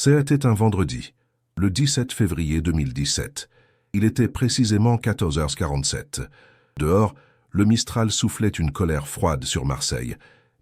C'était un vendredi, le 17 février 2017. Il était précisément 14h47. Dehors, le Mistral soufflait une colère froide sur Marseille,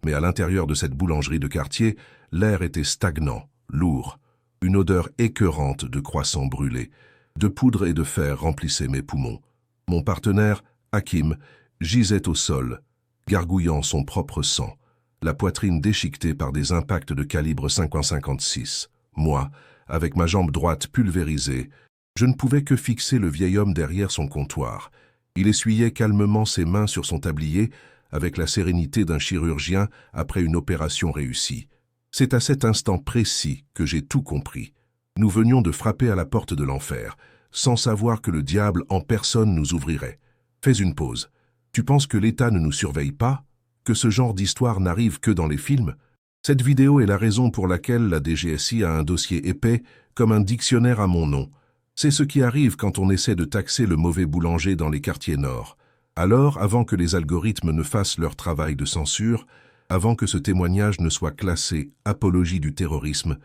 mais à l'intérieur de cette boulangerie de quartier, l'air était stagnant, lourd. Une odeur écœurante de croissants brûlés, de poudre et de fer remplissait mes poumons. Mon partenaire, Hakim, gisait au sol, gargouillant son propre sang, la poitrine déchiquetée par des impacts de calibre 5,56. Moi, avec ma jambe droite pulvérisée, je ne pouvais que fixer le vieil homme derrière son comptoir. Il essuyait calmement ses mains sur son tablier avec la sérénité d'un chirurgien après une opération réussie. C'est à cet instant précis que j'ai tout compris. Nous venions de frapper à la porte de l'enfer, sans savoir que le diable en personne nous ouvrirait. Fais une pause. Tu penses que l'État ne nous surveille pas? Que ce genre d'histoire n'arrive que dans les films? Cette vidéo est la raison pour laquelle la DGSI a un dossier épais comme un dictionnaire à mon nom. C'est ce qui arrive quand on essaie de taxer le mauvais boulanger dans les quartiers nord. Alors, avant que les algorithmes ne fassent leur travail de censure, avant que ce témoignage ne soit classé apologie du terrorisme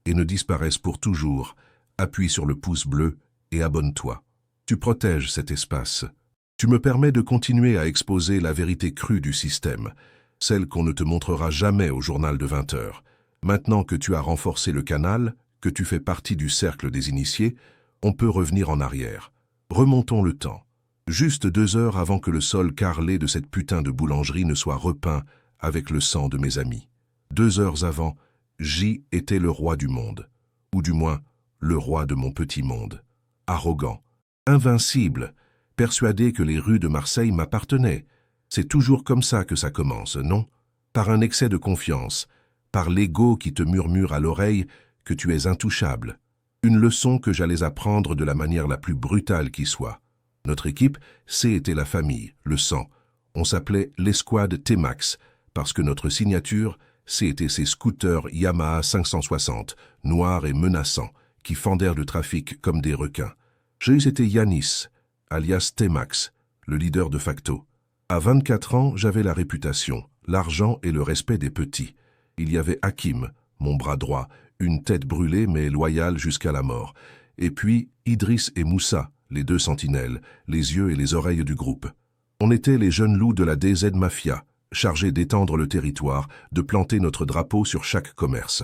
et ne disparaisse pour toujours, appuie sur le pouce bleu et abonne-toi. Tu protèges cet espace. Tu me permets de continuer à exposer la vérité crue du système, celle qu'on ne te montrera jamais au journal de 20 heures. Maintenant que tu as renforcé le canal, que tu fais partie du cercle des initiés, on peut revenir en arrière. Remontons le temps. Juste 2 heures avant que le sol carrelé de cette putain de boulangerie ne soit repeint avec le sang de mes amis. 2 heures avant, J était le roi du monde. Ou du moins, le roi de mon petit monde. Arrogant, invincible, persuadé que les rues de Marseille m'appartenaient. C'est toujours comme ça que ça commence, non? Par un excès de confiance, par l'ego qui te murmure à l'oreille que tu es intouchable. Une leçon que j'allais apprendre de la manière la plus brutale qui soit. Notre équipe, c'était la famille, le sang. On s'appelait l'escouade T-Max, parce que notre signature, c'était ces scooters Yamaha 560, noirs et menaçants, qui fendèrent le trafic comme des requins. C'était Yanis, alias T-Max, le leader de facto. À 24 ans, j'avais la réputation, l'argent et le respect des petits. Il y avait Hakim, mon bras droit, une tête brûlée mais loyale jusqu'à la mort. Et puis Idriss et Moussa, les 2 sentinelles, les yeux et les oreilles du groupe. On était les jeunes loups de la DZ Mafia, chargés d'étendre le territoire, de planter notre drapeau sur chaque commerce.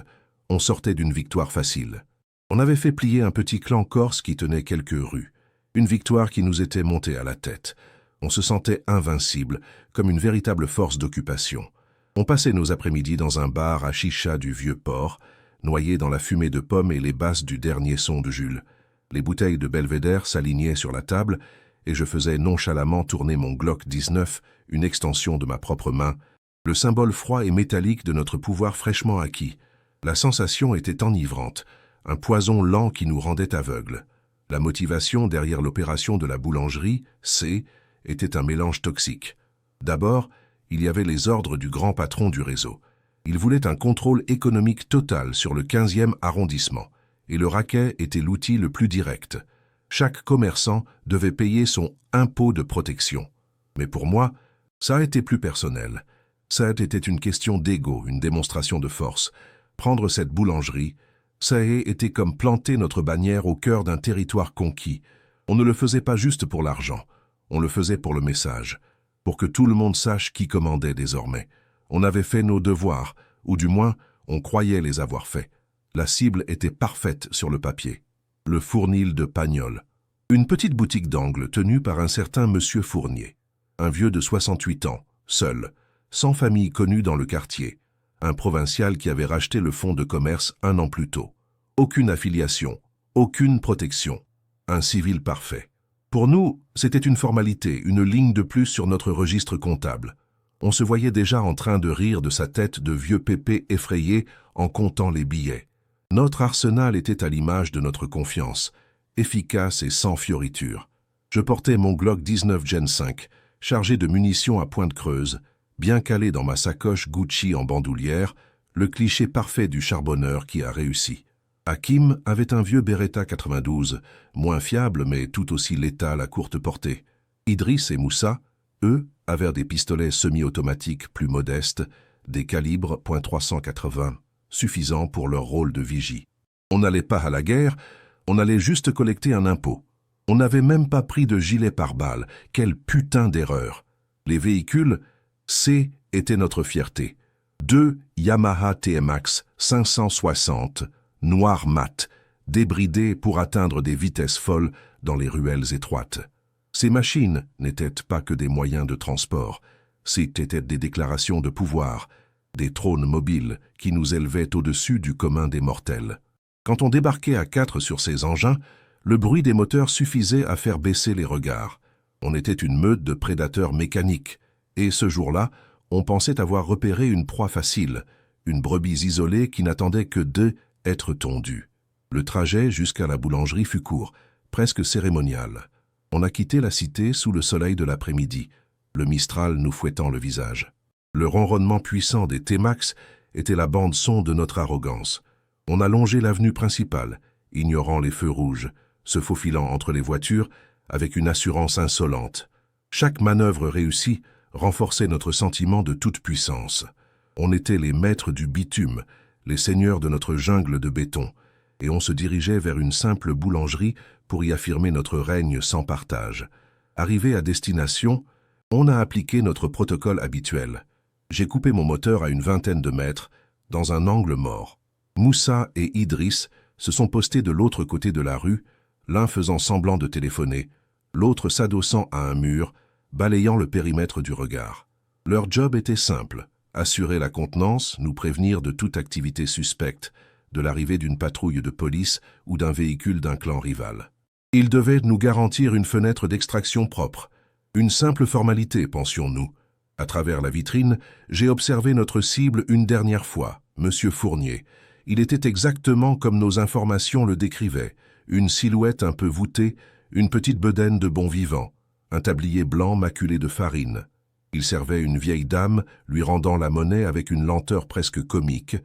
On sortait d'une victoire facile. On avait fait plier un petit clan corse qui tenait quelques rues. Une victoire qui nous était montée à la tête. On se sentait invincible, comme une véritable force d'occupation. On passait nos après-midi dans un bar à chicha du vieux port, noyé dans la fumée de pommes et les basses du dernier son de Jules. Les bouteilles de Belvédère s'alignaient sur la table et je faisais nonchalamment tourner mon Glock 19, une extension de ma propre main, le symbole froid et métallique de notre pouvoir fraîchement acquis. La sensation était enivrante, un poison lent qui nous rendait aveugles. La motivation derrière l'opération de la boulangerie, était un mélange toxique. D'abord, il y avait les ordres du grand patron du réseau. Il voulait un contrôle économique total sur le 15e arrondissement, et le racket était l'outil le plus direct. Chaque commerçant devait payer son impôt de protection. Mais pour moi, ça a été plus personnel. Ça était une question d'ego, une démonstration de force. Prendre cette boulangerie, ça a été comme planter notre bannière au cœur d'un territoire conquis. On ne le faisait pas juste pour l'argent. On le faisait pour le message, pour que tout le monde sache qui commandait désormais. On avait fait nos devoirs, ou du moins, on croyait les avoir faits. La cible était parfaite sur le papier. Le Fournil de Pagnol. Une petite boutique d'angle tenue par un certain monsieur Fournier. Un vieux de 68 ans, seul, sans famille connue dans le quartier. Un provincial qui avait racheté le fonds de commerce 1 an plus tôt. Aucune affiliation, aucune protection. Un civil parfait. Pour nous, c'était une formalité, une ligne de plus sur notre registre comptable. On se voyait déjà en train de rire de sa tête de vieux pépé effrayé en comptant les billets. Notre arsenal était à l'image de notre confiance, efficace et sans fioriture. Je portais mon Glock 19 Gen 5, chargé de munitions à pointe creuse, bien calé dans ma sacoche Gucci en bandoulière, le cliché parfait du charbonneur qui a réussi. Hakim avait un vieux Beretta 92, moins fiable mais tout aussi létal à courte portée. Idriss et Moussa, eux, avaient des pistolets semi-automatiques plus modestes, des calibres .380, suffisants pour leur rôle de vigie. On n'allait pas à la guerre, on allait juste collecter un impôt. On n'avait même pas pris de gilet pare-balles. Quelle putain d'erreur! Les véhicules, C était notre fierté. 2 Yamaha TMX 560, noir mat, débridés pour atteindre des vitesses folles dans les ruelles étroites. Ces machines n'étaient pas que des moyens de transport, c'étaient des déclarations de pouvoir, des trônes mobiles qui nous élevaient au-dessus du commun des mortels. Quand on débarquait à 4 sur ces engins, le bruit des moteurs suffisait à faire baisser les regards. On était une meute de prédateurs mécaniques, et ce jour-là, on pensait avoir repéré une proie facile, une brebis isolée qui n'attendait que d'être tondue. Le trajet jusqu'à la boulangerie fut court, presque cérémonial. On a quitté la cité sous le soleil de l'après-midi, le Mistral nous fouettant le visage. Le ronronnement puissant des T-Max était la bande-son de notre arrogance. On a longé l'avenue principale, ignorant les feux rouges, se faufilant entre les voitures avec une assurance insolente. Chaque manœuvre réussie renforçait notre sentiment de toute puissance. On était les maîtres du bitume, les seigneurs de notre jungle de béton, et on se dirigeait vers une simple boulangerie pour y affirmer notre règne sans partage. Arrivé à destination, on a appliqué notre protocole habituel. J'ai coupé mon moteur à une vingtaine de mètres, dans un angle mort. Moussa et Idriss se sont postés de l'autre côté de la rue, l'un faisant semblant de téléphoner, l'autre s'adossant à un mur, balayant le périmètre du regard. Leur job était simple, assurer la contenance, nous prévenir de toute activité suspecte, de l'arrivée d'une patrouille de police ou d'un véhicule d'un clan rival. Ils devaient nous garantir une fenêtre d'extraction propre, une simple formalité, pensions-nous. À travers la vitrine, j'ai observé notre cible une dernière fois, M. Fournier. Il était exactement comme nos informations le décrivaient, une silhouette un peu voûtée, une petite bedaine de bon vivant, un tablier blanc maculé de farine. Il servait une vieille dame, lui rendant la monnaie avec une lenteur presque comique.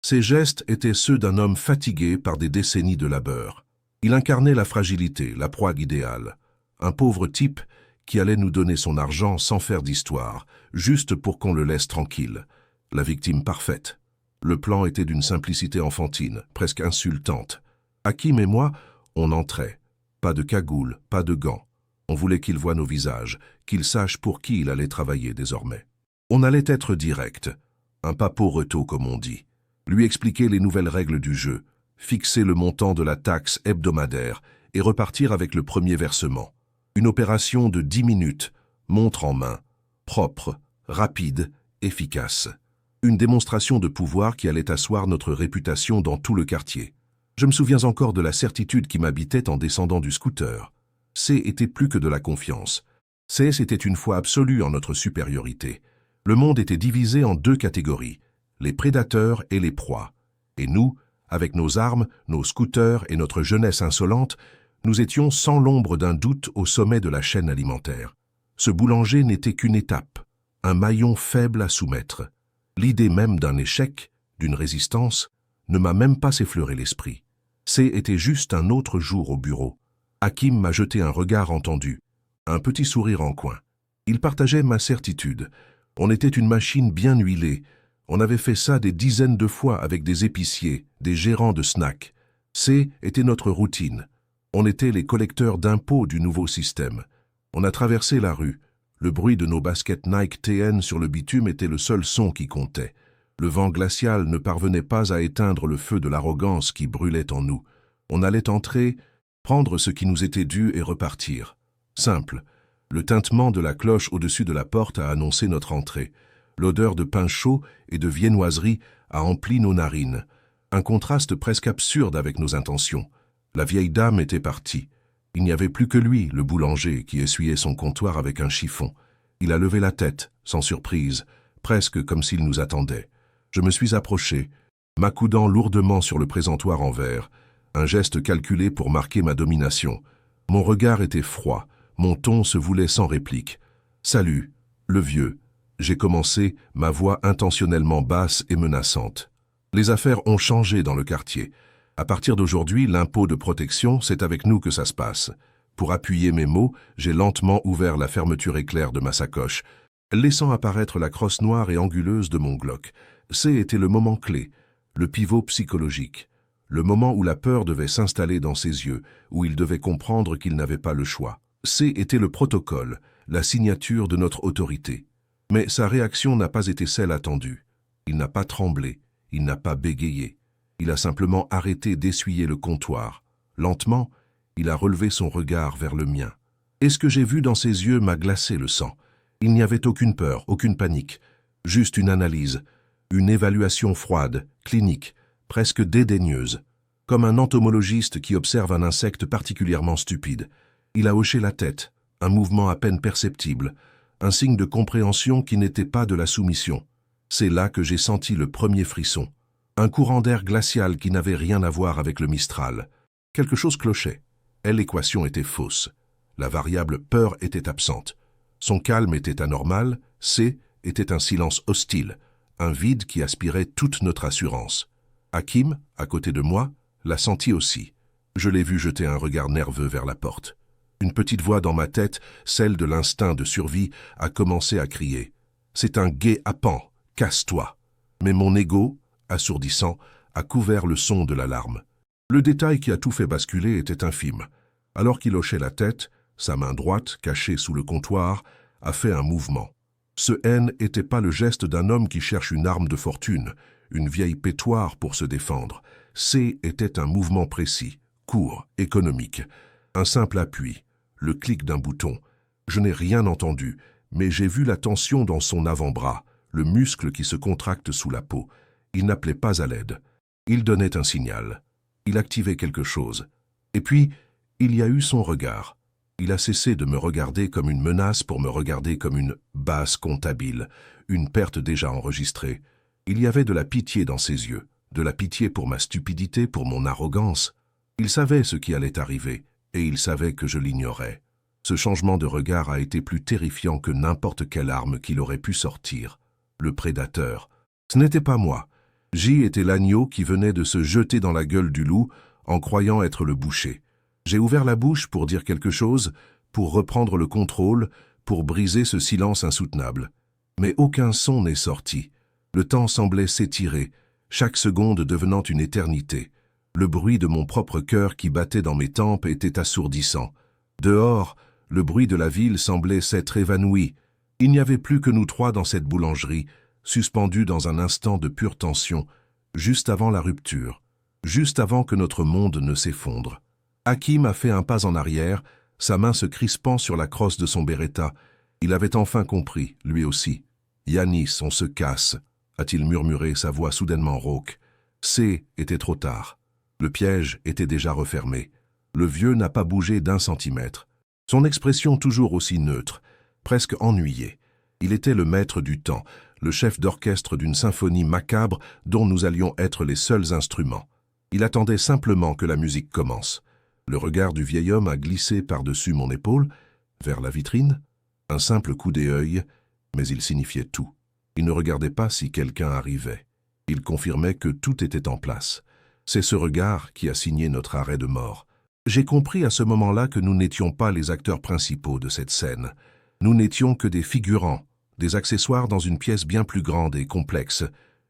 Ses gestes étaient ceux d'un homme fatigué par des décennies de labeur. Il incarnait la fragilité, la proie idéale. Un pauvre type qui allait nous donner son argent sans faire d'histoire, juste pour qu'on le laisse tranquille. La victime parfaite. Le plan était d'une simplicité enfantine, presque insultante. Hakim et moi, on entrait. Pas de cagoule, pas de gants. On voulait qu'il voie nos visages, qu'il sache pour qui il allait travailler désormais. On allait être direct, un papo-reto comme on dit. Lui expliquer les nouvelles règles du jeu, fixer le montant de la taxe hebdomadaire et repartir avec le premier versement. Une opération de 10 minutes, montre en main, propre, rapide, efficace. Une démonstration de pouvoir qui allait asseoir notre réputation dans tout le quartier. Je me souviens encore de la certitude qui m'habitait en descendant du scooter. C était plus que de la confiance. C était une foi absolue en notre supériorité. Le monde était divisé en 2 catégories, les prédateurs et les proies. Et nous, avec nos armes, nos scooters et notre jeunesse insolente, nous étions sans l'ombre d'un doute au sommet de la chaîne alimentaire. Ce boulanger n'était qu'une étape, un maillon faible à soumettre. L'idée même d'un échec, d'une résistance, ne m'a même pas effleuré l'esprit. C'était juste un autre jour au bureau. Hakim m'a jeté un regard entendu, un petit sourire en coin. Il partageait ma certitude. On était une machine bien huilée. On avait fait ça des dizaines de fois avec des épiciers, des gérants de snacks. C'était notre routine. On était les collecteurs d'impôts du nouveau système. On a traversé la rue. Le bruit de nos baskets Nike TN sur le bitume était le seul son qui comptait. Le vent glacial ne parvenait pas à éteindre le feu de l'arrogance qui brûlait en nous. On allait entrer, prendre ce qui nous était dû et repartir. Simple. Le tintement de la cloche au-dessus de la porte a annoncé notre entrée. L'odeur de pain chaud et de viennoiserie a empli nos narines. Un contraste presque absurde avec nos intentions. La vieille dame était partie. Il n'y avait plus que lui, le boulanger, qui essuyait son comptoir avec un chiffon. Il a levé la tête, sans surprise, presque comme s'il nous attendait. Je me suis approché, m'accoudant lourdement sur le présentoir en verre, un geste calculé pour marquer ma domination. Mon regard était froid, mon ton se voulait sans réplique. « Salut, le vieux », j'ai commencé, ma voix intentionnellement basse et menaçante. Les affaires ont changé dans le quartier. À partir d'aujourd'hui, l'impôt de protection, c'est avec nous que ça se passe. Pour appuyer mes mots, j'ai lentement ouvert la fermeture éclair de ma sacoche, laissant apparaître la crosse noire et anguleuse de mon Glock. C'était le moment clé, le pivot psychologique. le moment où la peur devait s'installer dans ses yeux, où il devait comprendre qu'il n'avait pas le choix. C était le protocole, la signature de notre autorité. Mais sa réaction n'a pas été celle attendue. Il n'a pas tremblé, il n'a pas bégayé. Il a simplement arrêté d'essuyer le comptoir. Lentement, il a relevé son regard vers le mien. Et ce que j'ai vu dans ses yeux m'a glacé le sang. Il n'y avait aucune peur, aucune panique, juste une analyse, une évaluation froide, clinique, presque dédaigneuse, comme un entomologiste qui observe un insecte particulièrement stupide. Il a hoché la tête, un mouvement à peine perceptible, un signe de compréhension qui n'était pas de la soumission. C'est là que j'ai senti le premier frisson, un courant d'air glacial qui n'avait rien à voir avec le Mistral. Quelque chose clochait, et l'équation était fausse. La variable peur était absente. Son calme était anormal, C était un silence hostile, un vide qui aspirait toute notre assurance. Hakim, à côté de moi, l'a senti aussi. Je l'ai vu jeter un regard nerveux vers la porte. Une petite voix dans ma tête, celle de l'instinct de survie, a commencé à crier. « C'est un guet-apens, casse-toi !» Mais mon ego, assourdissant, a couvert le son de l'alarme. Le détail qui a tout fait basculer était infime. Alors qu'il hochait la tête, sa main droite, cachée sous le comptoir, a fait un mouvement. Ce N n'était pas le geste d'un homme qui cherche une arme de fortune, une vieille pétoire pour se défendre. C était un mouvement précis, court, économique. Un simple appui, le clic d'un bouton. Je n'ai rien entendu, mais j'ai vu la tension dans son avant-bras, le muscle qui se contracte sous la peau. Il n'appelait pas à l'aide. Il donnait un signal. Il activait quelque chose. Et puis, il y a eu son regard. Il a cessé de me regarder comme une menace pour me regarder comme une base comptable, une perte déjà enregistrée. Il y avait de la pitié dans ses yeux, de la pitié pour ma stupidité, pour mon arrogance. Il savait ce qui allait arriver, et il savait que je l'ignorais. Ce changement de regard a été plus terrifiant que n'importe quelle arme qu'il aurait pu sortir. Le prédateur. Ce n'était pas moi. J était l'agneau qui venait de se jeter dans la gueule du loup en croyant être le boucher. J'ai ouvert la bouche pour dire quelque chose, pour reprendre le contrôle, pour briser ce silence insoutenable. Mais aucun son n'est sorti. Le temps semblait s'étirer, chaque seconde devenant une éternité. Le bruit de mon propre cœur qui battait dans mes tempes était assourdissant. Dehors, le bruit de la ville semblait s'être évanoui. Il n'y avait plus que nous trois dans cette boulangerie, suspendus dans un instant de pure tension, juste avant la rupture, juste avant que notre monde ne s'effondre. Hakim a fait un pas en arrière, sa main se crispant sur la crosse de son beretta. Il avait enfin compris, lui aussi. « Yanis, on se casse », a-t-il murmuré, sa voix soudainement rauque. C était trop tard. Le piège était déjà refermé. Le vieux n'a pas bougé d'un centimètre. Son expression toujours aussi neutre, presque ennuyée. Il était le maître du temps, le chef d'orchestre d'une symphonie macabre dont nous allions être les seuls instruments. Il attendait simplement que la musique commence. Le regard du vieil homme a glissé par-dessus mon épaule, vers la vitrine. Un simple coup d'œil, mais il signifiait tout. Il ne regardait pas si quelqu'un arrivait. Il confirmait que tout était en place. C'est ce regard qui a signé notre arrêt de mort. J'ai compris à ce moment-là que nous n'étions pas les acteurs principaux de cette scène. Nous n'étions que des figurants, des accessoires dans une pièce bien plus grande et complexe,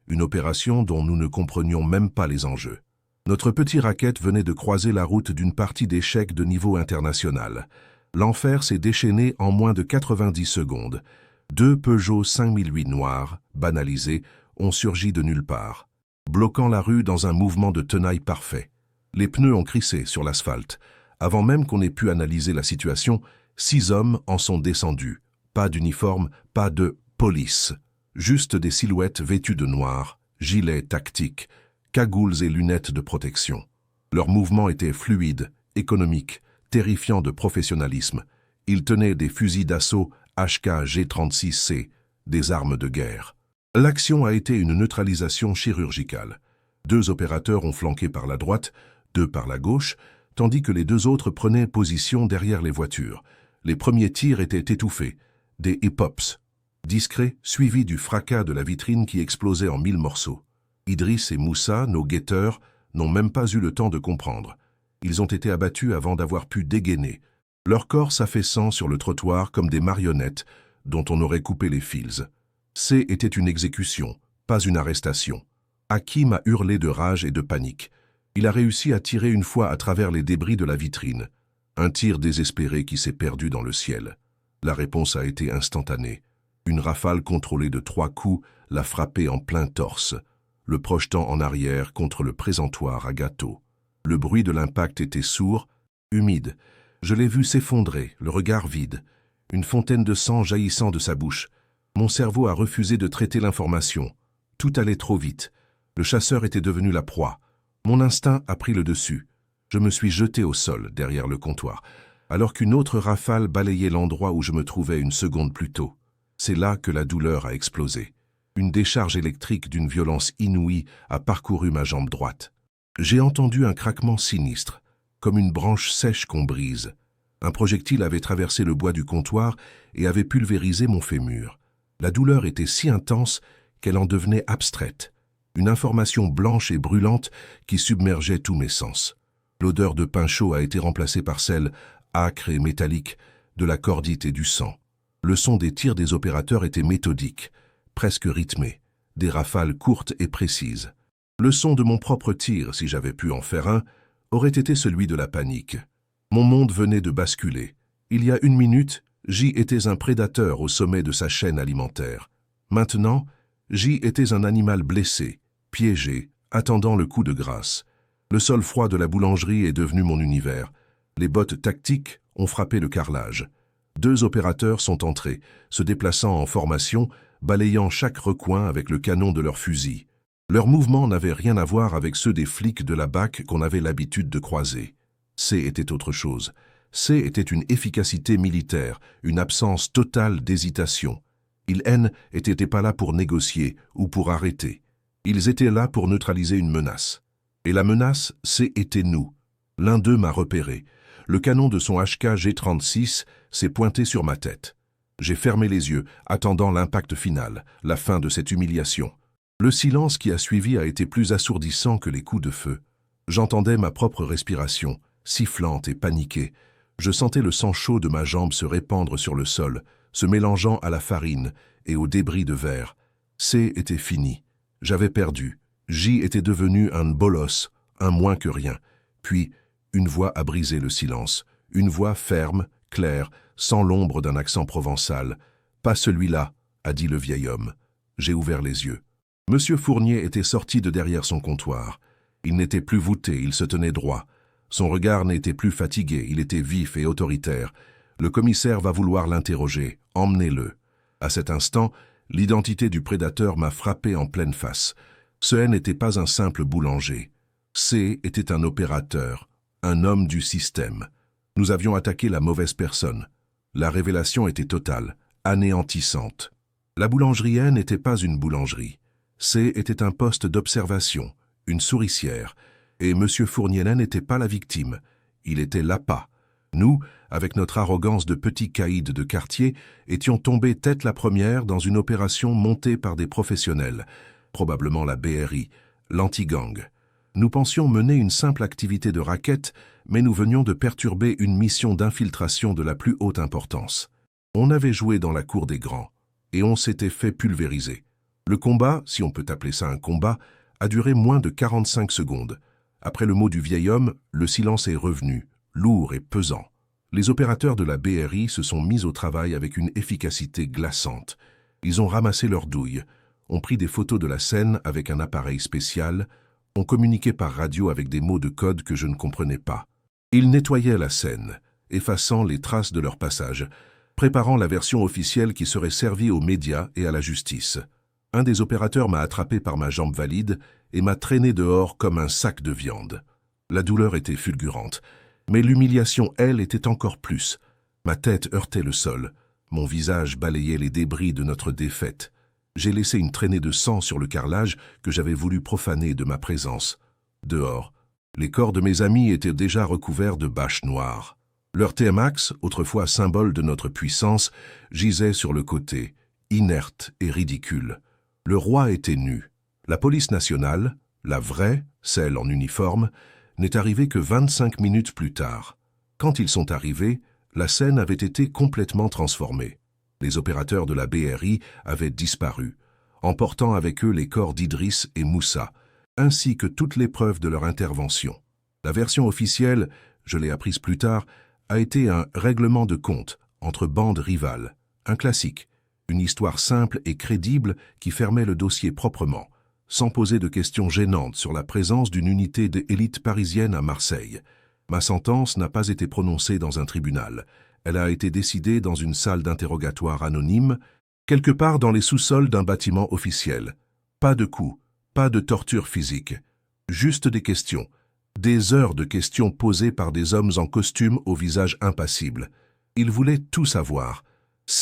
une opération dont nous ne comprenions même pas les enjeux. Notre petit racket venait de croiser la route d'une partie d'échecs de niveau international. L'enfer s'est déchaîné en moins de 90 secondes. 2 Peugeot 5008 noirs, banalisés, ont surgi de nulle part, bloquant la rue dans un mouvement de tenaille parfait. Les pneus ont crissé sur l'asphalte. Avant même qu'on ait pu analyser la situation, 6 hommes en sont descendus. Pas d'uniforme, pas de police. Juste des silhouettes vêtues de noir, gilets tactiques, cagoules et lunettes de protection. Leurs mouvements étaient fluides, économiques, terrifiants de professionnalisme. Ils tenaient des fusils d'assaut HK G36C, des armes de guerre. L'action a été une neutralisation chirurgicale. 2 opérateurs ont flanqué par la droite, 2 par la gauche, tandis que les 2 autres prenaient position derrière les voitures. Les premiers tirs étaient étouffés, des hip-hops, discrets, suivis du fracas de la vitrine qui explosait en 1000 morceaux. Idriss et Moussa, nos guetteurs, n'ont même pas eu le temps de comprendre. Ils ont été abattus avant d'avoir pu dégainer, leur corps s'affaissant sur le trottoir comme des marionnettes dont on aurait coupé les fils. C était une exécution, pas une arrestation. Hakim a hurlé de rage et de panique. Il a réussi à tirer une fois à travers les débris de la vitrine. Un tir désespéré qui s'est perdu dans le ciel. La réponse a été instantanée. Une rafale contrôlée de 3 coups l'a frappé en plein torse, le projetant en arrière contre le présentoir à gâteau. Le bruit de l'impact était sourd, humide. Je l'ai vu s'effondrer, le regard vide. Une fontaine de sang jaillissant de sa bouche. Mon cerveau a refusé de traiter l'information. Tout allait trop vite. Le chasseur était devenu la proie. Mon instinct a pris le dessus. Je me suis jeté au sol, derrière le comptoir, alors qu'une autre rafale balayait l'endroit où je me trouvais une seconde plus tôt. C'est là que la douleur a explosé. Une décharge électrique d'une violence inouïe a parcouru ma jambe droite. J'ai entendu un craquement sinistre, comme une branche sèche qu'on brise. Un projectile avait traversé le bois du comptoir et avait pulvérisé mon fémur. La douleur était si intense qu'elle en devenait abstraite. Une information blanche et brûlante qui submergeait tous mes sens. L'odeur de pain chaud a été remplacée par celle, âcre et métallique, de la cordite et du sang. Le son des tirs des opérateurs était méthodique, presque rythmé, des rafales courtes et précises. Le son de mon propre tir, si j'avais pu en faire un, aurait été celui de la panique. Mon monde venait de basculer. Il y a 1 minute, J était un prédateur au sommet de sa chaîne alimentaire. Maintenant, J était un animal blessé, piégé, attendant le coup de grâce. Le sol froid de la boulangerie est devenu mon univers. Les bottes tactiques ont frappé le carrelage. 2 opérateurs sont entrés, se déplaçant en formation, balayant chaque recoin avec le canon de leur fusil. Leurs mouvements n'avaient rien à voir avec ceux des flics de la BAC qu'on avait l'habitude de croiser. C était autre chose. C était une efficacité militaire, une absence totale d'hésitation. Ils n'étaient pas là pour négocier ou pour arrêter. Ils étaient là pour neutraliser une menace. Et la menace, c'était nous. L'un d'eux m'a repéré. Le canon de son HK G36 s'est pointé sur ma tête. J'ai fermé les yeux, attendant l'impact final, la fin de cette humiliation. Le silence qui a suivi a été plus assourdissant que les coups de feu. J'entendais ma propre respiration, sifflante et paniquée. Je sentais le sang chaud de ma jambe se répandre sur le sol, se mélangeant à la farine et aux débris de verre. C était fini. J'avais perdu. J était devenu un bolos, un moins que rien. Puis, une voix a brisé le silence. Une voix ferme, claire, sans l'ombre d'un accent provençal. « Pas celui-là », a dit le vieil homme. J'ai ouvert les yeux. Monsieur Fournier était sorti de derrière son comptoir. Il n'était plus voûté, il se tenait droit. Son regard n'était plus fatigué, il était vif et autoritaire. Le commissaire va vouloir l'interroger, emmenez-le. À cet instant, l'identité du prédateur m'a frappé en pleine face. Ce n'était pas un simple boulanger. C était un opérateur, un homme du système. Nous avions attaqué la mauvaise personne. La révélation était totale, anéantissante. La boulangerie n'était pas une boulangerie. C était un poste d'observation, une souricière, et M. Fournier n'était pas la victime. Il était l'appât. Nous, avec notre arrogance de petits caïds de quartier, étions tombés tête la première dans une opération montée par des professionnels, probablement la BRI, l'anti-gang. Nous pensions mener une simple activité de racket, mais nous venions de perturber une mission d'infiltration de la plus haute importance. On avait joué dans la cour des grands, et on s'était fait pulvériser. Le combat, si on peut appeler ça un combat, a duré moins de 45 secondes. Après le mot du vieil homme, le silence est revenu, lourd et pesant. Les opérateurs de la BRI se sont mis au travail avec une efficacité glaçante. Ils ont ramassé leurs douilles, ont pris des photos de la scène avec un appareil spécial, ont communiqué par radio avec des mots de code que je ne comprenais pas. Ils nettoyaient la scène, effaçant les traces de leur passage, préparant la version officielle qui serait servie aux médias et à la justice. Un des opérateurs m'a attrapé par ma jambe valide et m'a traîné dehors comme un sac de viande. La douleur était fulgurante, mais l'humiliation, elle, était encore plus. Ma tête heurtait le sol, mon visage balayait les débris de notre défaite. J'ai laissé une traînée de sang sur le carrelage que j'avais voulu profaner de ma présence. Dehors, les corps de mes amis étaient déjà recouverts de bâches noires. Leur TMAX, autrefois symbole de notre puissance, gisait sur le côté, inerte et ridicule. Le roi était nu. La police nationale, la vraie, celle en uniforme, n'est arrivée que 25 minutes plus tard. Quand ils sont arrivés, la scène avait été complètement transformée. Les opérateurs de la BRI avaient disparu, emportant avec eux les corps d'Idriss et Moussa. ainsi que toutes les preuves de leur intervention. La version officielle, je l'ai apprise plus tard, a été un règlement de compte entre bandes rivales, un classique, une histoire simple et crédible qui fermait le dossier proprement, sans poser de questions gênantes sur la présence d'une unité d'élite parisienne à Marseille. Ma sentence n'a pas été prononcée dans un tribunal. Elle a été décidée dans une salle d'interrogatoire anonyme, quelque part dans les sous-sols d'un bâtiment officiel. Pas de coups, pas de torture physique, juste des questions. Des heures de questions posées par des hommes en costume au visage impassible. Ils voulaient tout savoir.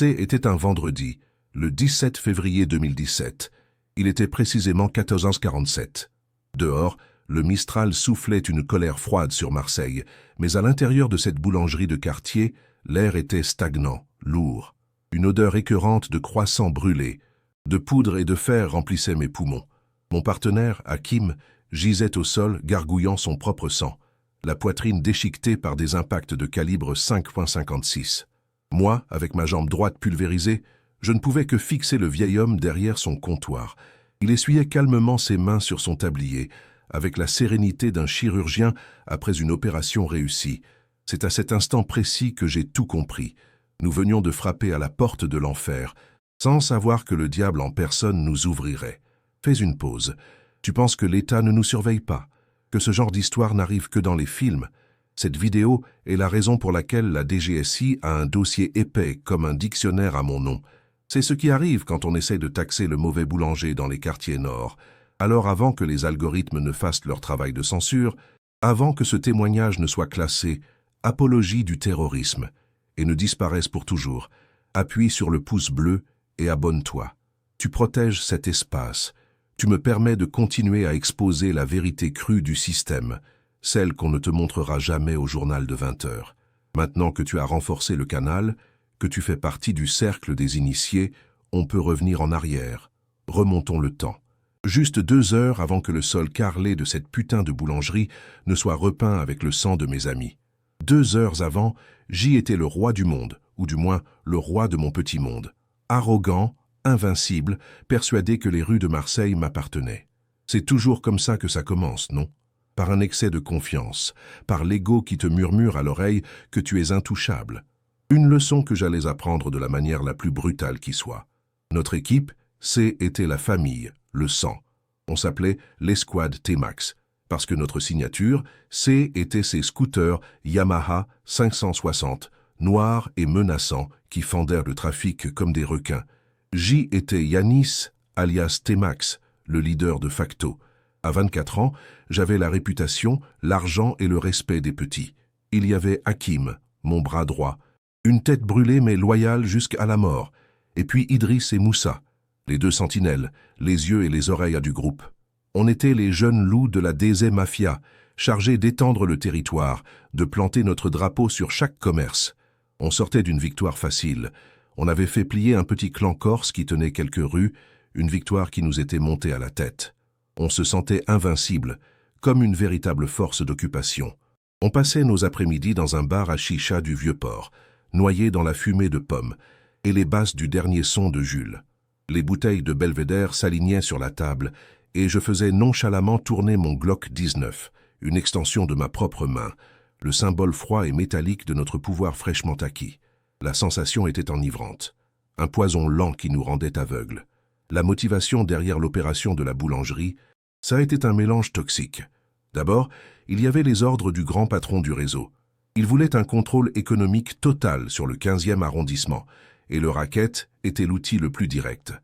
Était un vendredi, le 17 février 2017. Il était précisément 14h47. Dehors, le Mistral soufflait une colère froide sur Marseille, mais à l'intérieur de cette boulangerie de quartier, l'air était stagnant, lourd. Une odeur écœurante de croissants brûlés, de poudre et de fer remplissait mes poumons. Mon partenaire, Hakim, gisait au sol, gargouillant son propre sang, la poitrine déchiquetée par des impacts de calibre 5,56. Moi, avec ma jambe droite pulvérisée, je ne pouvais que fixer le vieil homme derrière son comptoir. Il essuyait calmement ses mains sur son tablier, avec la sérénité d'un chirurgien après une opération réussie. C'est à cet instant précis que j'ai tout compris. Nous venions de frapper à la porte de l'enfer, sans savoir que le diable en personne nous ouvrirait. Fais une pause. Tu penses que l'État ne nous surveille pas, que ce genre d'histoire n'arrive que dans les films. Cette vidéo est la raison pour laquelle la DGSI a un dossier épais comme un dictionnaire à mon nom. C'est ce qui arrive quand on essaie de taxer le mauvais boulanger dans les quartiers nord. Alors avant que les algorithmes ne fassent leur travail de censure, avant que ce témoignage ne soit classé « apologie du terrorisme » et ne disparaisse pour toujours, appuie sur le pouce bleu et abonne-toi. Tu protèges cet espace. Tu me permets de continuer à exposer la vérité crue du système, celle qu'on ne te montrera jamais au journal de 20 heures. Maintenant que tu as renforcé le canal, que tu fais partie du cercle des initiés, on peut revenir en arrière. Remontons le temps. Juste 2 heures avant que le sol carrelé de cette putain de boulangerie ne soit repeint avec le sang de mes amis. 2 heures avant, j'y étais le roi du monde, ou du moins le roi de mon petit monde. Arrogant, invincible, persuadé que les rues de Marseille m'appartenaient. C'est toujours comme ça que ça commence, non? Par un excès de confiance, par l'ego qui te murmure à l'oreille que tu es intouchable. Une leçon que j'allais apprendre de la manière la plus brutale qui soit. Notre équipe, était la famille, le sang. On s'appelait l'escouade T-Max, parce que notre signature, était ces scooters Yamaha 560, noirs et menaçants, qui fendèrent le trafic comme des requins. J était Yanis, alias T-Max, le leader de facto. À 24 ans, j'avais la réputation, l'argent et le respect des petits. Il y avait Hakim, mon bras droit, une tête brûlée mais loyale jusqu'à la mort, et puis Idriss et Moussa, les 2 sentinelles, les yeux et les oreilles du groupe. On était les jeunes loups de la DZ Mafia, chargés d'étendre le territoire, de planter notre drapeau sur chaque commerce. On sortait d'une victoire facile. On avait fait plier un petit clan corse qui tenait quelques rues, une victoire qui nous était montée à la tête. On se sentait invincible, comme une véritable force d'occupation. On passait nos après-midi dans un bar à chicha du Vieux-Port, noyé dans la fumée de pommes, et les basses du dernier son de Jules. Les bouteilles de Belvédère s'alignaient sur la table, et je faisais nonchalamment tourner mon Glock 19, une extension de ma propre main, le symbole froid et métallique de notre pouvoir fraîchement acquis. La sensation était enivrante, un poison lent qui nous rendait aveugles. La motivation derrière l'opération de la boulangerie, ça était un mélange toxique. D'abord, il y avait les ordres du grand patron du réseau. Il voulait un contrôle économique total sur le 15e arrondissement, et le racket était l'outil le plus direct.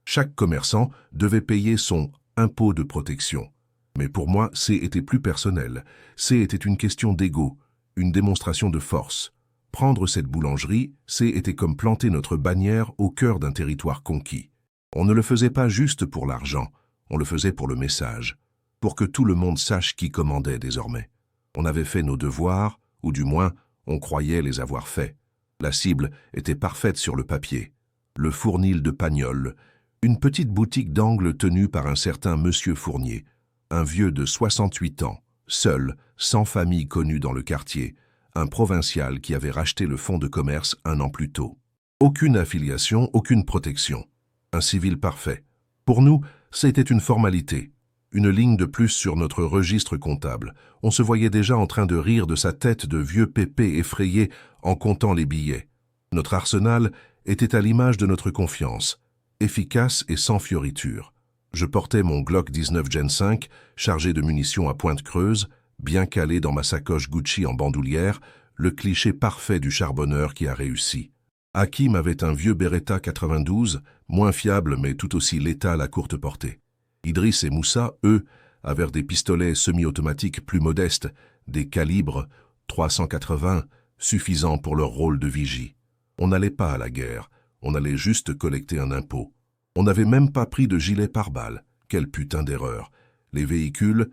Chaque commerçant devait payer son impôt de protection. Mais pour moi, était plus personnel. Était une question d'ego, une démonstration de force. Prendre cette boulangerie, était comme planter notre bannière au cœur d'un territoire conquis. On ne le faisait pas juste pour l'argent, on le faisait pour le message, pour que tout le monde sache qui commandait désormais. On avait fait nos devoirs, ou du moins, on croyait les avoir faits. La cible était parfaite sur le papier. Le Fournil de Pagnol, une petite boutique d'angle tenue par un certain Monsieur Fournier, un vieux de 68 ans, seul, sans famille connue dans le quartier, un provincial qui avait racheté le fonds de commerce 1 an plus tôt. Aucune affiliation, aucune protection. Un civil parfait. Pour nous, c'était une formalité. une ligne de plus sur notre registre comptable. On se voyait déjà en train de rire de sa tête de vieux pépé effrayé en comptant les billets. Notre arsenal était à l'image de notre confiance, efficace et sans fioriture. Je portais mon Glock 19 Gen 5, chargé de munitions à pointe creuse, bien calé dans ma sacoche Gucci en bandoulière, le cliché parfait du charbonneur qui a réussi. Hakim avait un vieux Beretta 92, moins fiable mais tout aussi létal à courte portée. Idriss et Moussa, eux, avaient des pistolets semi-automatiques plus modestes, des calibres 380, suffisants pour leur rôle de vigie. On n'allait pas à la guerre, on allait juste collecter un impôt. On n'avait même pas pris de gilet pare-balles. Quelle putain d'erreur. Les véhicules,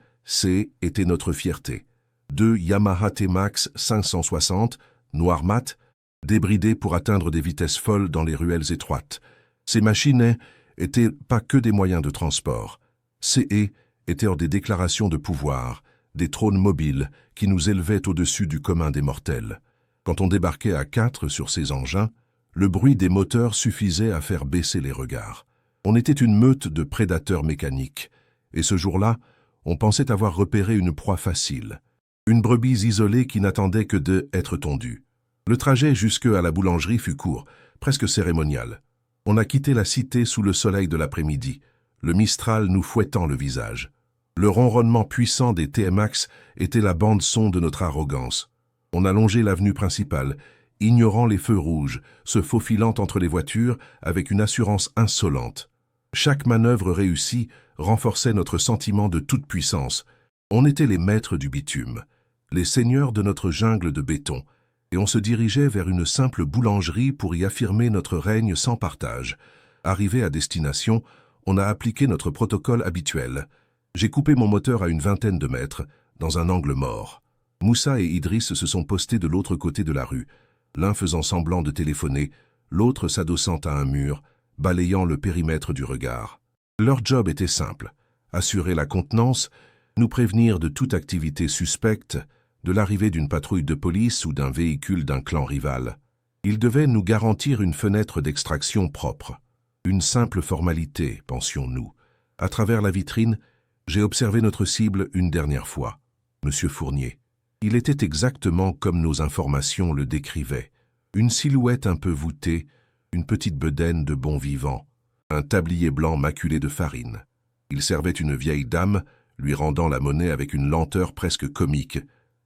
étaient notre fierté. 2 Yamaha T-Max 560, noir mat, débridés pour atteindre des vitesses folles dans les ruelles étroites. Ces machines étaient pas que des moyens de transport. Ces étaient des déclarations de pouvoir, des trônes mobiles qui nous élevaient au-dessus du commun des mortels. Quand on débarquait à 4 sur ces engins, le bruit des moteurs suffisait à faire baisser les regards. On était une meute de prédateurs mécaniques, et ce jour-là, on pensait avoir repéré une proie facile, une brebis isolée qui n'attendait que d'être tondue. Le trajet jusque à la boulangerie fut court, presque cérémonial. On a quitté la cité sous le soleil de l'après-midi, le Mistral nous fouettant le visage. Le ronronnement puissant des TMAX était la bande-son de notre arrogance. On a longé l'avenue principale, ignorant les feux rouges, se faufilant entre les voitures avec une assurance insolente. Chaque manœuvre réussie renforçait notre sentiment de toute puissance. On était les maîtres du bitume, les seigneurs de notre jungle de béton, et on se dirigeait vers une simple boulangerie pour y affirmer notre règne sans partage. Arrivé à destination, on a appliqué notre protocole habituel. J'ai coupé mon moteur à une vingtaine de mètres, dans un angle mort. Moussa et Idriss se sont postés de l'autre côté de la rue, l'un faisant semblant de téléphoner, l'autre s'adossant à un mur, balayant le périmètre du regard. Leur job était simple, assurer la contenance, nous prévenir de toute activité suspecte, de l'arrivée d'une patrouille de police ou d'un véhicule d'un clan rival. Ils devaient nous garantir une fenêtre d'extraction propre. Une simple formalité, pensions-nous. À travers la vitrine, j'ai observé notre cible une dernière fois, Monsieur Fournier. Il était exactement comme nos informations le décrivaient. Une silhouette un peu voûtée, une petite bedaine de bon vivant, un tablier blanc maculé de farine. Il servait une vieille dame, lui rendant la monnaie avec une lenteur presque comique.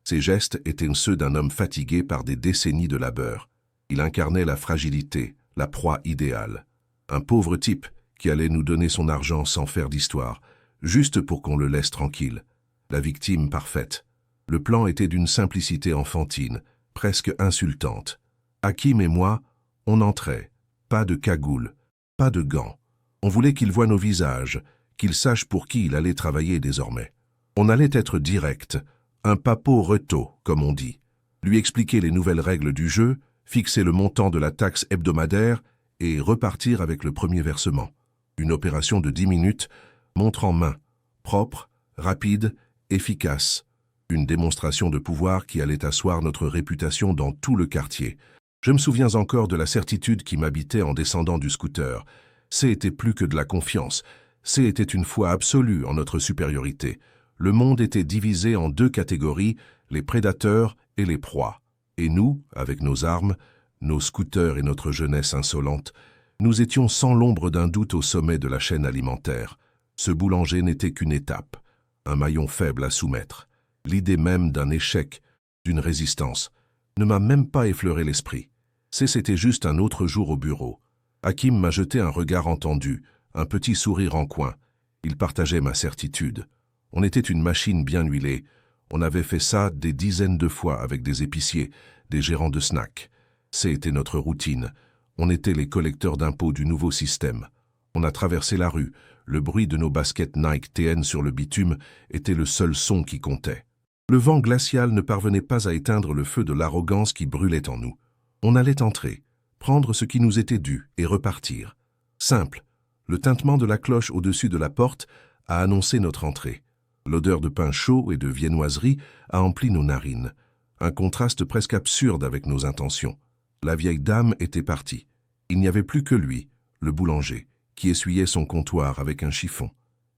Ses gestes étaient ceux d'un homme fatigué par des décennies de labeur. Il incarnait la fragilité, la proie idéale. Un pauvre type qui allait nous donner son argent sans faire d'histoire, juste pour qu'on le laisse tranquille. La victime parfaite. Le plan était d'une simplicité enfantine, presque insultante. Hakim et moi, on entrait. Pas de cagoule, pas de gants. On voulait qu'il voie nos visages, qu'il sache pour qui il allait travailler désormais. On allait être direct, un papo reto, comme on dit. Lui expliquer les nouvelles règles du jeu, fixer le montant de la taxe hebdomadaire et repartir avec le premier versement. Une opération de 10 minutes, montre en main, propre, rapide, efficace. Une démonstration de pouvoir qui allait asseoir notre réputation dans tout le quartier. Je me souviens encore de la certitude qui m'habitait en descendant du scooter. C'était plus que de la confiance. C'était une foi absolue en notre supériorité. Le monde était divisé en 2 catégories, les prédateurs et les proies. Et nous, avec nos armes, nos scooters et notre jeunesse insolente, nous étions sans l'ombre d'un doute au sommet de la chaîne alimentaire. Ce boulanger n'était qu'une étape, un maillon faible à soumettre. L'idée même d'un échec, d'une résistance, ne m'a même pas effleuré l'esprit. C'était juste un autre jour au bureau. Hakim m'a jeté un regard entendu, un petit sourire en coin. Il partageait ma certitude. On était une machine bien huilée. On avait fait ça des dizaines de fois avec des épiciers, des gérants de snacks. C'était notre routine. On était les collecteurs d'impôts du nouveau système. On a traversé la rue. Le bruit de nos baskets Nike TN sur le bitume était le seul son qui comptait. Le vent glacial ne parvenait pas à éteindre le feu de l'arrogance qui brûlait en nous. On allait entrer, prendre ce qui nous était dû et repartir. Simple, le tintement de la cloche au-dessus de la porte a annoncé notre entrée. L'odeur de pain chaud et de viennoiserie a empli nos narines. Un contraste presque absurde avec nos intentions. La vieille dame était partie. Il n'y avait plus que lui, le boulanger, qui essuyait son comptoir avec un chiffon.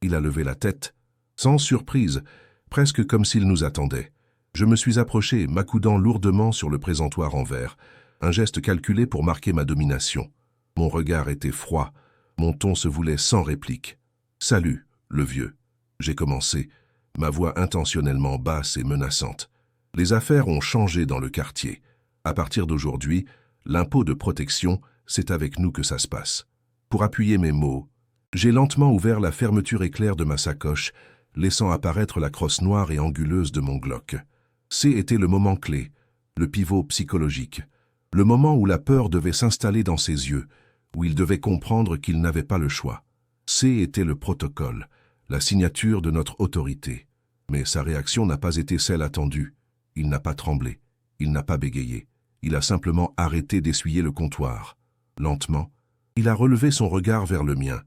Il a levé la tête. Sans surprise, presque comme s'il nous attendait. Je me suis approché, m'accoudant lourdement sur le présentoir en verre, un geste calculé pour marquer ma domination. Mon regard était froid, mon ton se voulait sans réplique. « Salut, le vieux », j'ai commencé, ma voix intentionnellement basse et menaçante. Les affaires ont changé dans le quartier. À partir d'aujourd'hui, l'impôt de protection, c'est avec nous que ça se passe. Pour appuyer mes mots, j'ai lentement ouvert la fermeture éclair de ma sacoche, laissant apparaître la crosse noire et anguleuse de mon Glock. C'était le moment clé, le pivot psychologique, le moment où la peur devait s'installer dans ses yeux, où il devait comprendre qu'il n'avait pas le choix. C'était le protocole, la signature de notre autorité. Mais sa réaction n'a pas été celle attendue. Il n'a pas tremblé, il n'a pas bégayé. Il a simplement arrêté d'essuyer le comptoir. Lentement, il a relevé son regard vers le mien,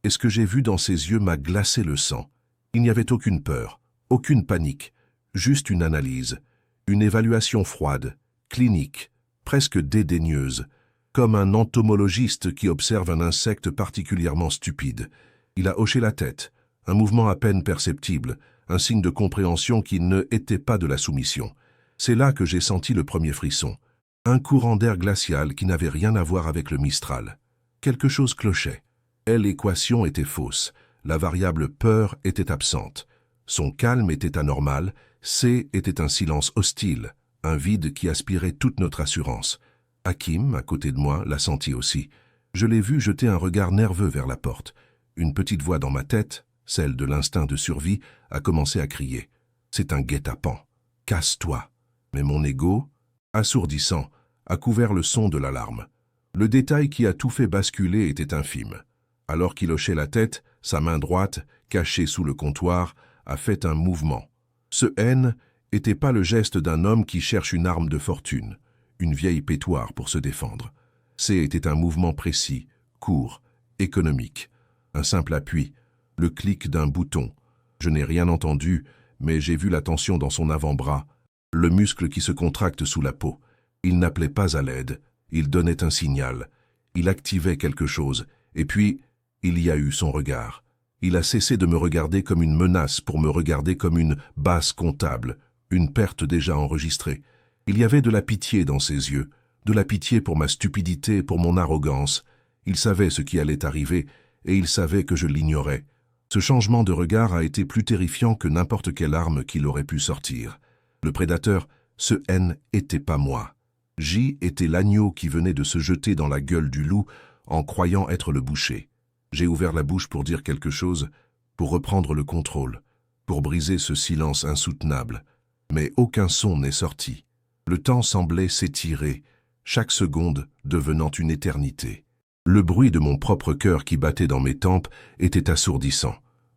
et ce que j'ai vu dans ses yeux m'a glacé le sang. Il n'y avait aucune peur, aucune panique, juste une analyse, une évaluation froide, clinique, presque dédaigneuse, comme un entomologiste qui observe un insecte particulièrement stupide. Il a hoché la tête, un mouvement à peine perceptible, un signe de compréhension qui ne était pas de la soumission. C'est là que j'ai senti le premier frisson. Un courant d'air glacial qui n'avait rien à voir avec le Mistral. Quelque chose clochait. L'équation était fausse. La variable peur était absente. Son calme était anormal. C était un silence hostile, un vide qui aspirait toute notre assurance. Hakim, à côté de moi, l'a senti aussi. Je l'ai vu jeter un regard nerveux vers la porte. Une petite voix dans ma tête, celle de l'instinct de survie, a commencé à crier. C'est un guet-apens. Casse-toi. Mais mon ego, assourdissant, a couvert le son de l'alarme. Le détail qui a tout fait basculer était infime. Alors qu'il hochait la tête, sa main droite, cachée sous le comptoir, a fait un mouvement. Ce N n'était pas le geste d'un homme qui cherche une arme de fortune, une vieille pétoire pour se défendre. C'était un mouvement précis, court, économique. Un simple appui, le clic d'un bouton. Je n'ai rien entendu, mais j'ai vu la tension dans son avant-bras, le muscle qui se contracte sous la peau. Il n'appelait pas à l'aide, il donnait un signal. Il activait quelque chose, et puis, il y a eu son regard. Il a cessé de me regarder comme une menace pour me regarder comme une base comptable, une perte déjà enregistrée. Il y avait de la pitié dans ses yeux, de la pitié pour ma stupidité, pour mon arrogance. Il savait ce qui allait arriver, et il savait que je l'ignorais. Ce changement de regard a été plus terrifiant que n'importe quelle arme qu'il aurait pu sortir. Le prédateur, ce N, était pas moi. J était l'agneau qui venait de se jeter dans la gueule du loup en croyant être le boucher. J'ai ouvert la bouche pour dire quelque chose, pour reprendre le contrôle, pour briser ce silence insoutenable. Mais aucun son n'est sorti. Le temps semblait s'étirer, chaque seconde devenant une éternité. Le bruit de mon propre cœur qui battait dans mes tempes était assourdissant.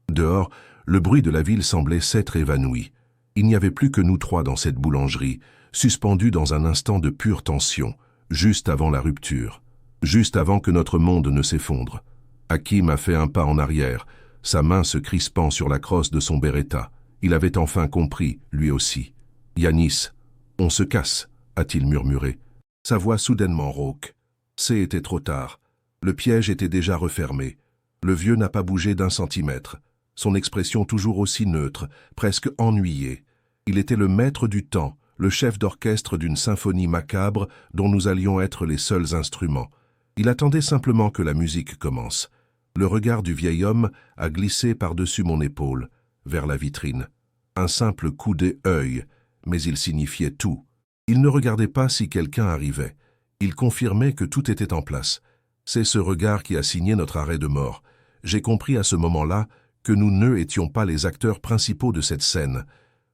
Dehors, le bruit de la ville semblait s'être évanoui. Il n'y avait plus que nous trois dans cette boulangerie, suspendus dans un instant de pure tension, juste avant la rupture, juste avant que notre monde ne s'effondre. Hakim a fait un pas en arrière, sa main se crispant sur la crosse de son Beretta. Il avait enfin compris, lui aussi. « Yanis, on se casse », a-t-il murmuré. Sa voix soudainement rauque. C'était trop tard. Le piège était déjà refermé. Le vieux n'a pas bougé d'un centimètre. Son expression toujours aussi neutre, presque ennuyée. Il était le maître du temps, le chef d'orchestre d'une symphonie macabre dont nous allions être les seuls instruments. Il attendait simplement que la musique commence. Le regard du vieil homme a glissé par-dessus mon épaule, vers la vitrine. Un simple coup d'œil, mais il signifiait tout. Il ne regardait pas si quelqu'un arrivait. Il confirmait que tout était en place. C'est ce regard qui a signé notre arrêt de mort. J'ai compris à ce moment-là que nous ne étions pas les acteurs principaux de cette scène.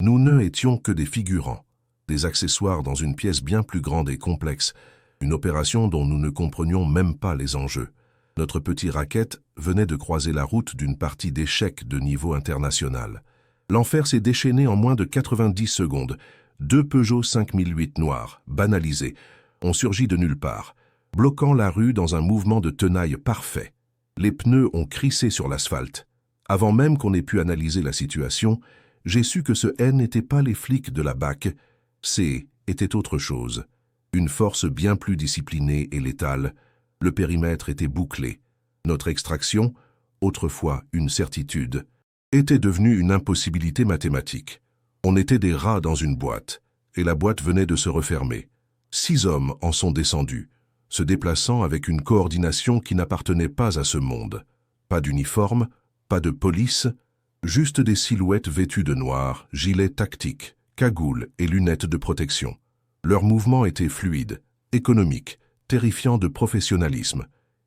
Nous ne étions que des figurants, des accessoires dans une pièce bien plus grande et complexe, une opération dont nous ne comprenions même pas les enjeux. Notre petit racket venait de croiser la route d'une partie d'échecs de niveau international. L'enfer s'est déchaîné en moins de 90 secondes. 2 Peugeot 5008 noirs, banalisés, ont surgi de nulle part, bloquant la rue dans un mouvement de tenaille parfait. Les pneus ont crissé sur l'asphalte. Avant même qu'on ait pu analyser la situation, j'ai su que ce N n'était pas les flics de la BAC, C était autre chose. Une force bien plus disciplinée et létale. Le périmètre était bouclé. Notre extraction, autrefois une certitude, était devenue une impossibilité mathématique. On était des rats dans une boîte, et la boîte venait de se refermer. 6 hommes en sont descendus, se déplaçant avec une coordination qui n'appartenait pas à ce monde. Pas d'uniforme, pas de police, juste des silhouettes vêtues de noir, gilets tactiques, cagoules et lunettes de protection. Leurs mouvements étaient fluides, économiques, terrifiants de professionnalisme.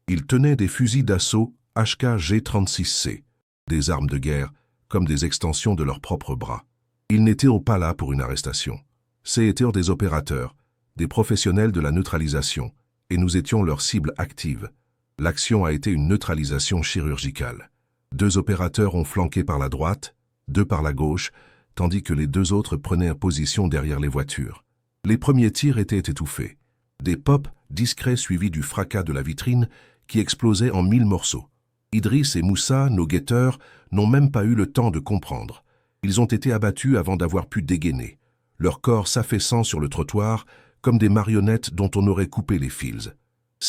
Ils tenaient des fusils d'assaut HK-G36C, des armes de guerre comme des extensions de leurs propres bras. Ils n'étaient pas là pour une arrestation. C'étaient des opérateurs, des professionnels de la neutralisation, et nous étions leur cible active. L'action a été une neutralisation chirurgicale. 2 opérateurs ont flanqué par la droite, 2 par la gauche, tandis que les 2 autres prenaient position derrière les voitures. Les premiers tirs étaient étouffés. Des pops discrets suivis du fracas de la vitrine qui explosait en 1000 morceaux. Idriss et Moussa, nos guetteurs, n'ont même pas eu le temps de comprendre. Ils ont été abattus avant d'avoir pu dégainer, leur corps s'affaissant sur le trottoir comme des marionnettes dont on aurait coupé les fils.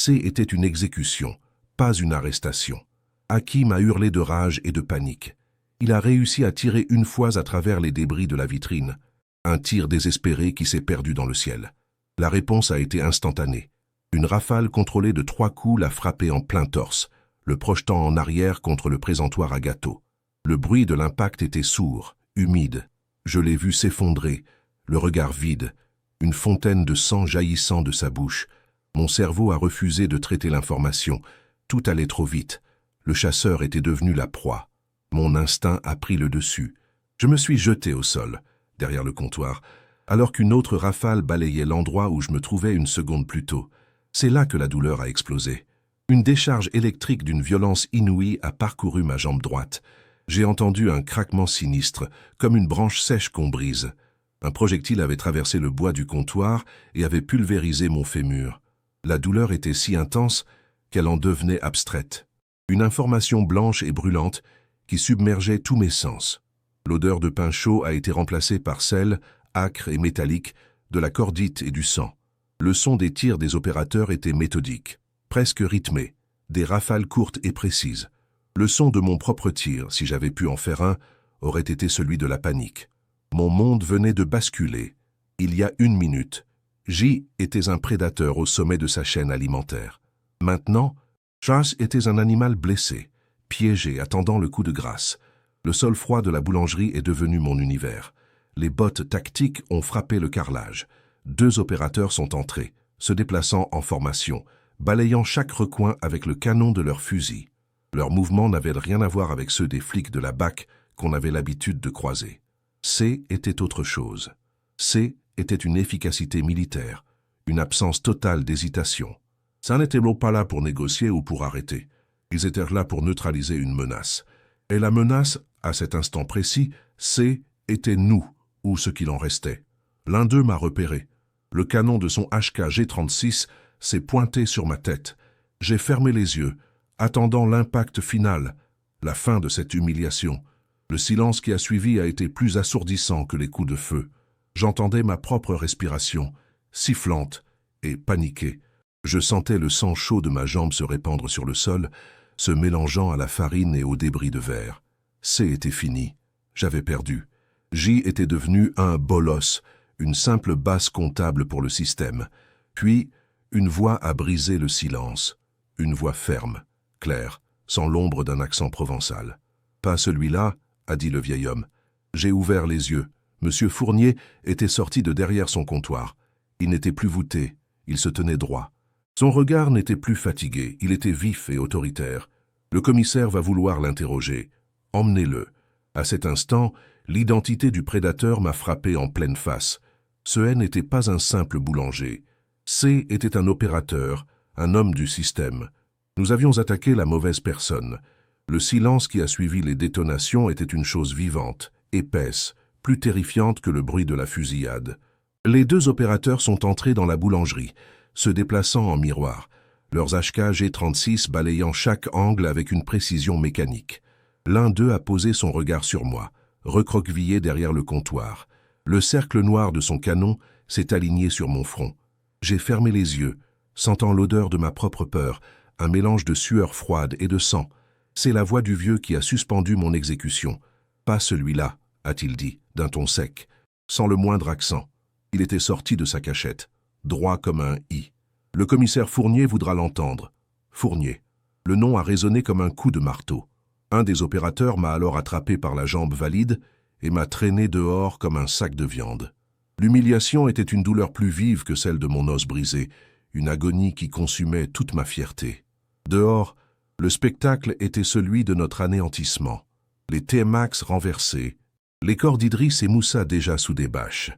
Était une exécution, pas une arrestation. Hakim a hurlé de rage et de panique. Il a réussi à tirer une fois à travers les débris de la vitrine. Un tir désespéré qui s'est perdu dans le ciel. La réponse a été instantanée. Une rafale contrôlée de 3 coups l'a frappé en plein torse, le projetant en arrière contre le présentoir à gâteau. Le bruit de l'impact était sourd, humide. Je l'ai vu s'effondrer, le regard vide, une fontaine de sang jaillissant de sa bouche. Mon cerveau a refusé de traiter l'information. Tout allait trop vite. Le chasseur était devenu la proie. Mon instinct a pris le dessus. Je me suis jeté au sol, derrière le comptoir, alors qu'une autre rafale balayait l'endroit où je me trouvais une seconde plus tôt. C'est là que la douleur a explosé. Une décharge électrique d'une violence inouïe a parcouru ma jambe droite. J'ai entendu un craquement sinistre, comme une branche sèche qu'on brise. Un projectile avait traversé le bois du comptoir et avait pulvérisé mon fémur. La douleur était si intense qu'elle en devenait abstraite. Une information blanche et brûlante qui submergeait tous mes sens. L'odeur de pain chaud a été remplacée par celle, âcre et métallique, de la cordite et du sang. Le son des tirs des opérateurs était méthodique, presque rythmé, des rafales courtes et précises. Le son de mon propre tir, si j'avais pu en faire un, aurait été celui de la panique. Mon monde venait de basculer. Il y a 1 minute, J était un prédateur au sommet de sa chaîne alimentaire. Maintenant, Chas était un animal blessé, piégé, attendant le coup de grâce. Le sol froid de la boulangerie est devenu mon univers. Les bottes tactiques ont frappé le carrelage. 2 opérateurs sont entrés, se déplaçant en formation, balayant chaque recoin avec le canon de leur fusil. Leurs mouvements n'avaient rien à voir avec ceux des flics de la BAC qu'on avait l'habitude de croiser. C était autre chose. C était une efficacité militaire, une absence totale d'hésitation. Ça n'était pas là pour négocier ou pour arrêter. Ils étaient là pour neutraliser une menace. Et la menace, à cet instant précis, C était nous, ou ce qu'il en restait. L'un d'eux m'a repéré. Le canon de son HK-G36 s'est pointé sur ma tête. J'ai fermé les yeux, attendant l'impact final, la fin de cette humiliation. Le silence qui a suivi a été plus assourdissant que les coups de feu. J'entendais ma propre respiration, sifflante et paniquée. Je sentais le sang chaud de ma jambe se répandre sur le sol, se mélangeant à la farine et aux débris de verre. C était fini. J'avais perdu. J était devenu un bolos, une simple base comptable pour le système. Puis, une voix a brisé le silence. Une voix ferme, claire, sans l'ombre d'un accent provençal. « Pas celui-là » a dit le vieil homme. J'ai ouvert les yeux. Monsieur Fournier était sorti de derrière son comptoir. Il n'était plus voûté, il se tenait droit. Son regard n'était plus fatigué, il était vif et autoritaire. Le commissaire va vouloir l'interroger. Emmenez-le. À cet instant, l'identité du prédateur m'a frappé en pleine face. Ce N n'était pas un simple boulanger. C était un opérateur, un homme du système. Nous avions attaqué la mauvaise personne. Le silence qui a suivi les détonations était une chose vivante, épaisse, plus terrifiante que le bruit de la fusillade. Les 2 opérateurs sont entrés dans la boulangerie, se déplaçant en miroir, leurs HK-G36 balayant chaque angle avec une précision mécanique. L'un d'eux a posé son regard sur moi, recroquevillé derrière le comptoir. Le cercle noir de son canon s'est aligné sur mon front. J'ai fermé les yeux, sentant l'odeur de ma propre peur, un mélange de sueur froide et de sang. C'est la voix du vieux qui a suspendu mon exécution. Pas celui-là, a-t-il dit, d'un ton sec, sans le moindre accent. Il était sorti de sa cachette, droit comme un i. Le commissaire Fournier voudra l'entendre. Fournier. Le nom a résonné comme un coup de marteau. Un des opérateurs m'a alors attrapé par la jambe valide et m'a traîné dehors comme un sac de viande. L'humiliation était une douleur plus vive que celle de mon os brisé, une agonie qui consumait toute ma fierté. Dehors, le spectacle était celui de notre anéantissement. Les TMAX renversés, les corps d'Idriss et Moussa déjà sous des bâches.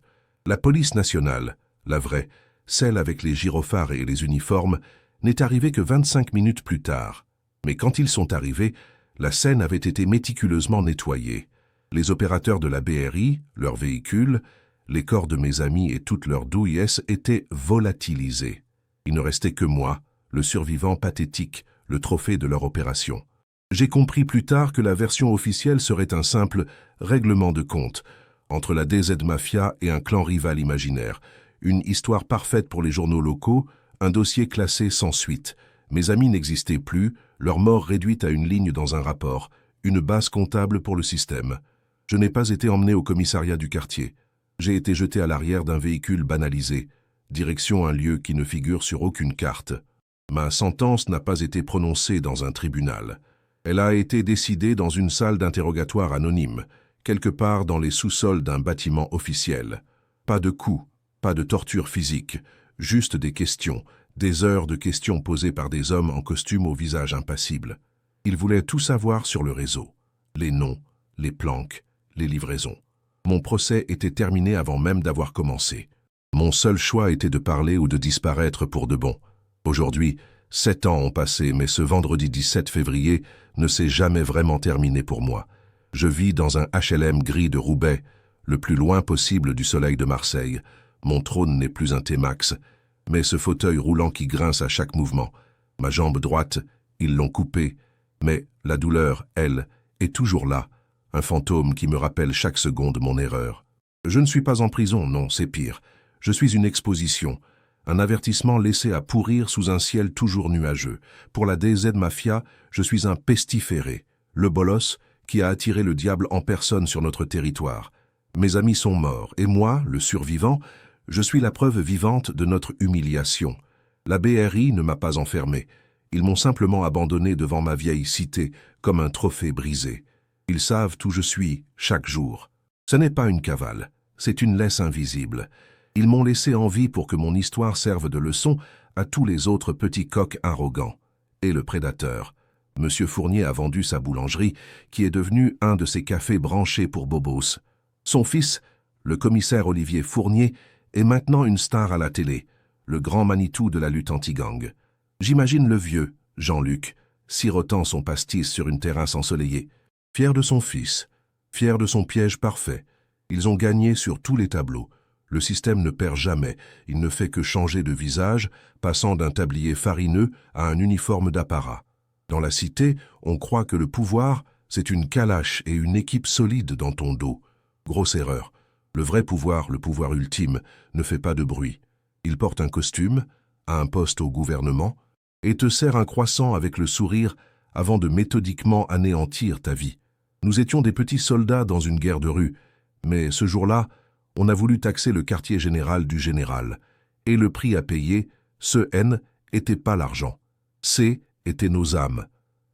La police nationale, la vraie, celle avec les gyrophares et les uniformes, n'est arrivée que 25 minutes plus tard. Mais quand ils sont arrivés, la scène avait été méticuleusement nettoyée. Les opérateurs de la BRI, leurs véhicules, les corps de mes amis et toutes leurs douillesses étaient volatilisés. Il ne restait que moi, le survivant pathétique, le trophée de leur opération. J'ai compris plus tard que la version officielle serait un simple règlement de compte entre la DZ Mafia et un clan rival imaginaire, une histoire parfaite pour les journaux locaux, un dossier classé sans suite. Mes amis n'existaient plus, leur mort réduite à une ligne dans un rapport, une base comptable pour le système. Je n'ai pas été emmené au commissariat du quartier. J'ai été jeté à l'arrière d'un véhicule banalisé, direction un lieu qui ne figure sur aucune carte. Ma sentence n'a pas été prononcée dans un tribunal. Elle a été décidée dans une salle d'interrogatoire anonyme, quelque part dans les sous-sols d'un bâtiment officiel. Pas de coups, pas de torture physique, juste des questions, des heures de questions posées par des hommes en costume au visage impassible. Ils voulaient tout savoir sur le réseau. Les noms, les planques, les livraisons. Mon procès était terminé avant même d'avoir commencé. Mon seul choix était de parler ou de disparaître pour de bon. Aujourd'hui, 7 ans ont passé, mais ce vendredi 17 février ne s'est jamais vraiment terminé pour moi. Je vis dans un HLM gris de Roubaix, le plus loin possible du soleil de Marseille. Mon trône n'est plus un T-Max, mais ce fauteuil roulant qui grince à chaque mouvement. Ma jambe droite, ils l'ont coupée, mais la douleur, elle, est toujours là, un fantôme qui me rappelle chaque seconde mon erreur. Je ne suis pas en prison, non, c'est pire. Je suis une exposition, un avertissement laissé à pourrir sous un ciel toujours nuageux. Pour la DZ Mafia, je suis un pestiféré, le bolos qui a attiré le diable en personne sur notre territoire. Mes amis sont morts, et moi, le survivant, je suis la preuve vivante de notre humiliation. La BRI ne m'a pas enfermé. Ils m'ont simplement abandonné devant ma vieille cité, comme un trophée brisé. Ils savent où je suis, chaque jour. Ce n'est pas une cavale, c'est une laisse invisible. Ils m'ont laissé en vie pour que mon histoire serve de leçon à tous les autres petits coqs arrogants. Et le prédateur. Monsieur Fournier a vendu sa boulangerie, qui est devenue un de ses cafés branchés pour bobos. Son fils, le commissaire Olivier Fournier, est maintenant une star à la télé, le grand Manitou de la lutte anti-gang. J'imagine le vieux, Jean-Luc, sirotant son pastis sur une terrasse ensoleillée. Fier de son fils, fier de son piège parfait. Ils ont gagné sur tous les tableaux. Le système ne perd jamais, il ne fait que changer de visage, passant d'un tablier farineux à un uniforme d'apparat. Dans la cité, on croit que le pouvoir, c'est une calache et une équipe solide dans ton dos. Grosse erreur. Le vrai pouvoir, le pouvoir ultime, ne fait pas de bruit. Il porte un costume, a un poste au gouvernement, et te sert un croissant avec le sourire avant de méthodiquement anéantir ta vie. Nous étions des petits soldats dans une guerre de rue, mais ce jour-là, on a voulu taxer le quartier général du général. Et le prix à payer, ce N, était pas l'argent. C était nos âmes,